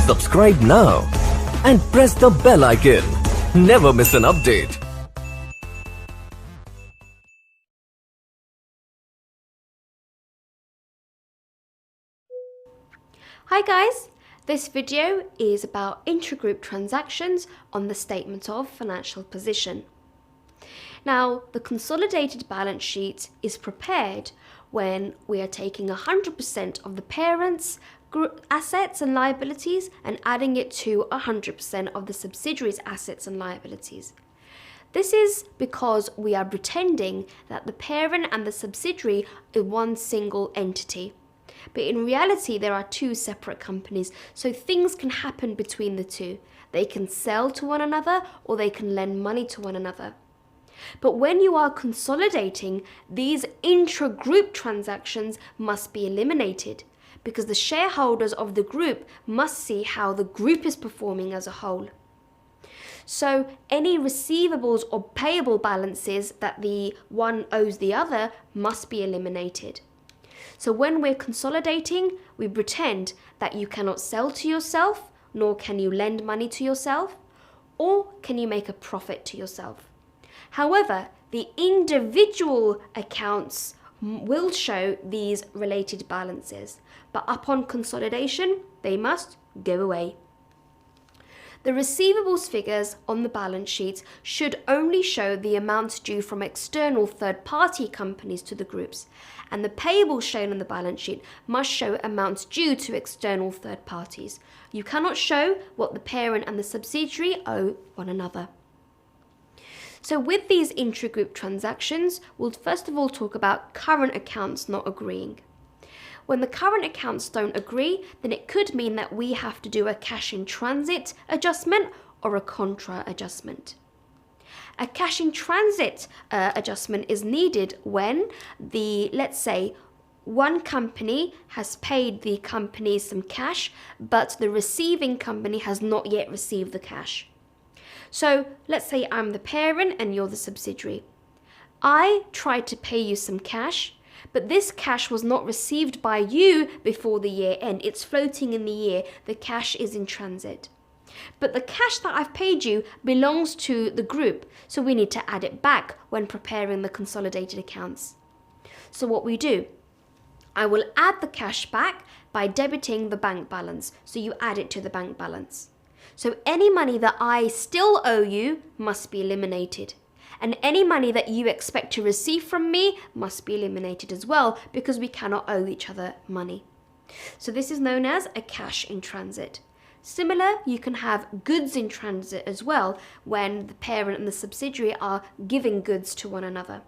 Subscribe now and press the bell icon. Never miss an update. Hi guys, this video is about intragroup transactions on the statement of financial position. Now, the consolidated balance sheet is prepared when we are taking 100% of the parent's assets and liabilities and adding it to 100% of the subsidiary's assets and liabilities. This is because we are pretending that the parent and the subsidiary are one single entity. But in reality, there are two separate companies, so things can happen between the two. They can sell to one another or they can lend money to one another. But when you are consolidating, these intra-group transactions must be eliminated because the shareholders of the group must see how the group is performing as a whole. So any receivables or payable balances that the one owes the other must be eliminated. So when we're consolidating, we pretend that you cannot sell to yourself, nor can you lend money to yourself, or can you make a profit to yourself. However, the individual accounts will show these related balances, but upon consolidation, they must go away. The receivables figures on the balance sheet should only show the amounts due from external third-party companies to the groups, and the payables shown on the balance sheet must show amounts due to external third parties. You cannot show what the parent and the subsidiary owe one another. So with these intragroup transactions, we'll first of all talk about current accounts not agreeing. When the current accounts don't agree, then it could mean that we have to do a cash in transit adjustment or a contra adjustment. A cash in transit adjustment is needed when let's say, one company has paid the company some cash, but the receiving company has not yet received the cash. So let's say I'm the parent and you're the subsidiary. I tried to pay you some cash, but this cash was not received by you before the year end. It's floating in the year. The cash is in transit. But the cash that I've paid you belongs to the group, so we need to add it back when preparing the consolidated accounts. So what we do, I will add the cash back by debiting the bank balance. So you add it to the bank balance. So any money that I still owe you must be eliminated. And any money that you expect to receive from me must be eliminated as well, because we cannot owe each other money. So this is known as a cash in transit. Similar, you can have goods in transit as well, when the parent and the subsidiary are giving goods to one another.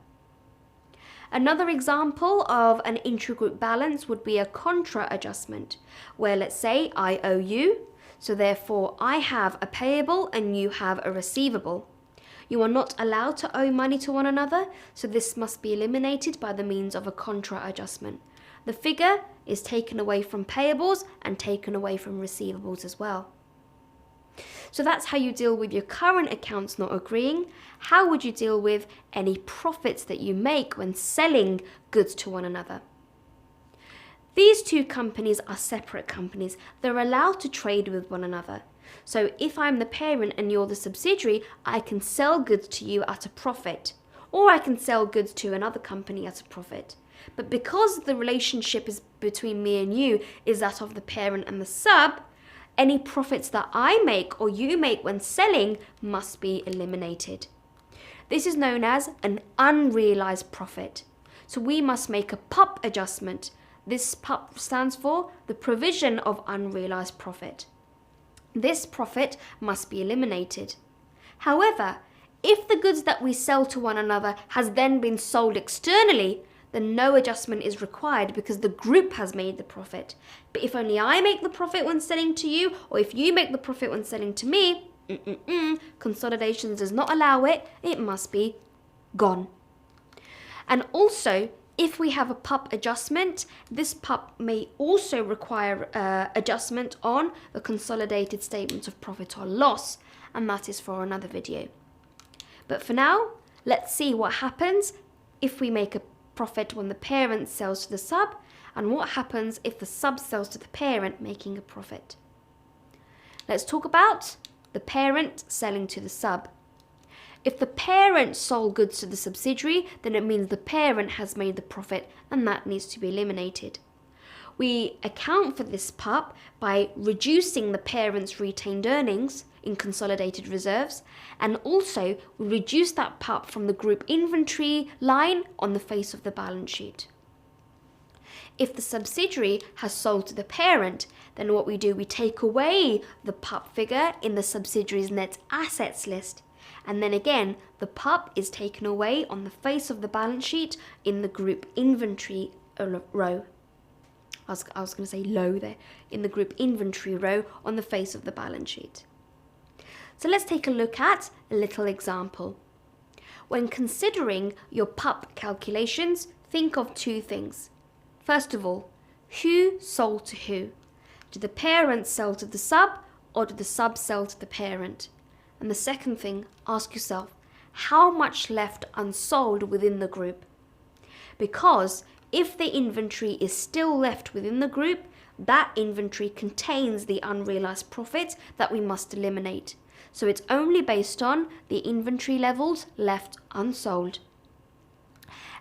Another example of an intragroup balance would be a contra adjustment, where let's say I owe you, so therefore I have a payable and you have a receivable. You are not allowed to owe money to one another, so this must be eliminated by the means of a contra adjustment. The figure is taken away from payables and taken away from receivables as well. So that's how you deal with your current accounts not agreeing. How would you deal with any profits that you make when selling goods to one another? These two companies are separate companies. They're allowed to trade with one another. So if I'm the parent and you're the subsidiary, I can sell goods to you at a profit, or I can sell goods to another company at a profit. But because the relationship is between me and you is that of the parent and the sub, any profits that I make or you make when selling must be eliminated. This is known as an unrealized profit. So we must make a PUP adjustment. This PUP stands for the provision of unrealized profit. This profit must be eliminated. However, if the goods that we sell to one another has then been sold externally, then no adjustment is required because the group has made the profit. But if only I make the profit when selling to you, or if you make the profit when selling to me, consolidation does not allow it. It must be gone. And also, if we have a PUP adjustment, this PUP may also require adjustment on the consolidated statement of profit or loss, and that is for another video. But for now, let's see what happens if we make a profit when the parent sells to the sub, and what happens if the sub sells to the parent, making a profit. Let's talk about the parent selling to the sub. If the parent sold goods to the subsidiary, then it means the parent has made the profit, and that needs to be eliminated. We account for this PUP by reducing the parent's retained earnings in consolidated reserves, and also we reduce that PUP from the group inventory line on the face of the balance sheet. If the subsidiary has sold to the parent, then what we do, we take away the PUP figure in the subsidiary's net assets list, and then again the PUP is taken away on the face of the balance sheet in the group inventory row. I was going to say low there, in the group inventory row on the face of the balance sheet. So let's take a look at a little example. When considering your PUP calculations, think of two things. First of all, who sold to who? Did the parent sell to the sub, or did the sub sell to the parent? And the second thing, ask yourself, how much left unsold within the group? Because if the inventory is still left within the group, that inventory contains the unrealized profit that we must eliminate. So it's only based on the inventory levels left unsold.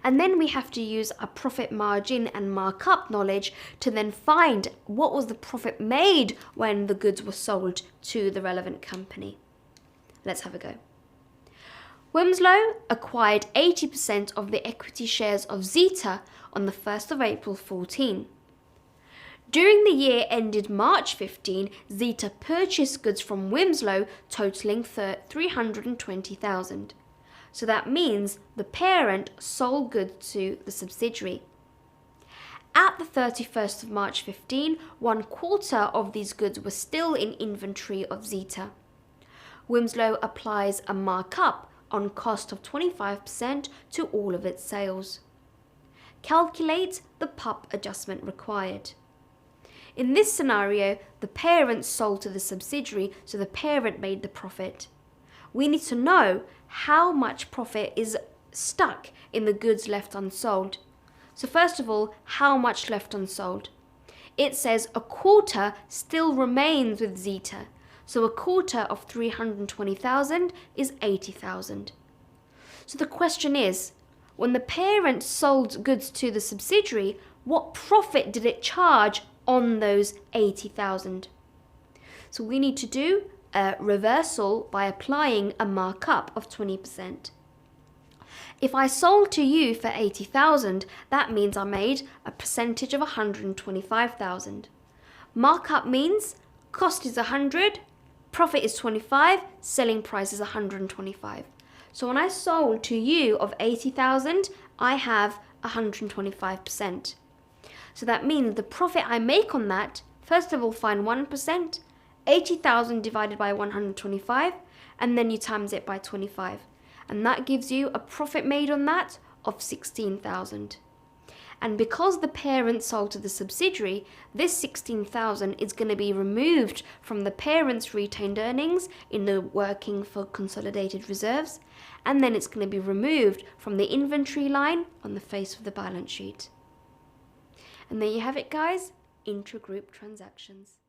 And then we have to use our profit margin and markup knowledge to then find what was the profit made when the goods were sold to the relevant company. Let's have a go. Wilmslow acquired 80% of the equity shares of Zeta on the 1st of April 14. During the year ended March 15, Zeta purchased goods from Wilmslow totaling 320,000. So that means the parent sold goods to the subsidiary. At the 31st of March 15, 1/4 of these goods were still in inventory of Zeta. Wilmslow applies a markup on cost of 25% to all of its sales. Calculate the PUP adjustment required. In this scenario, the parent sold to the subsidiary, so the parent made the profit. We need to know how much profit is stuck in the goods left unsold. So first of all, how much left unsold? It says 1/4 still remains with Zeta. So 1/4 of 320,000 is 80,000. So the question is, when the parent sold goods to the subsidiary, what profit did it charge on those 80,000? So we need to do a reversal by applying a markup of 20%. If I sold to you for 80,000, that means I made a percentage of 125,000. Markup means cost is 100, profit is 25, selling price is 125. So when I sold to you of 80,000, I have 125%. So that means the profit I make on that, first of all, find 1%, 80,000 divided by 125, and then you times it by 25. And that gives you a profit made on that of 16,000. And because the parent sold to the subsidiary, this 16,000 is going to be removed from the parent's retained earnings in the working for consolidated reserves, and then it's going to be removed from the inventory line on the face of the balance sheet. And there you have it, guys, intra-group transactions.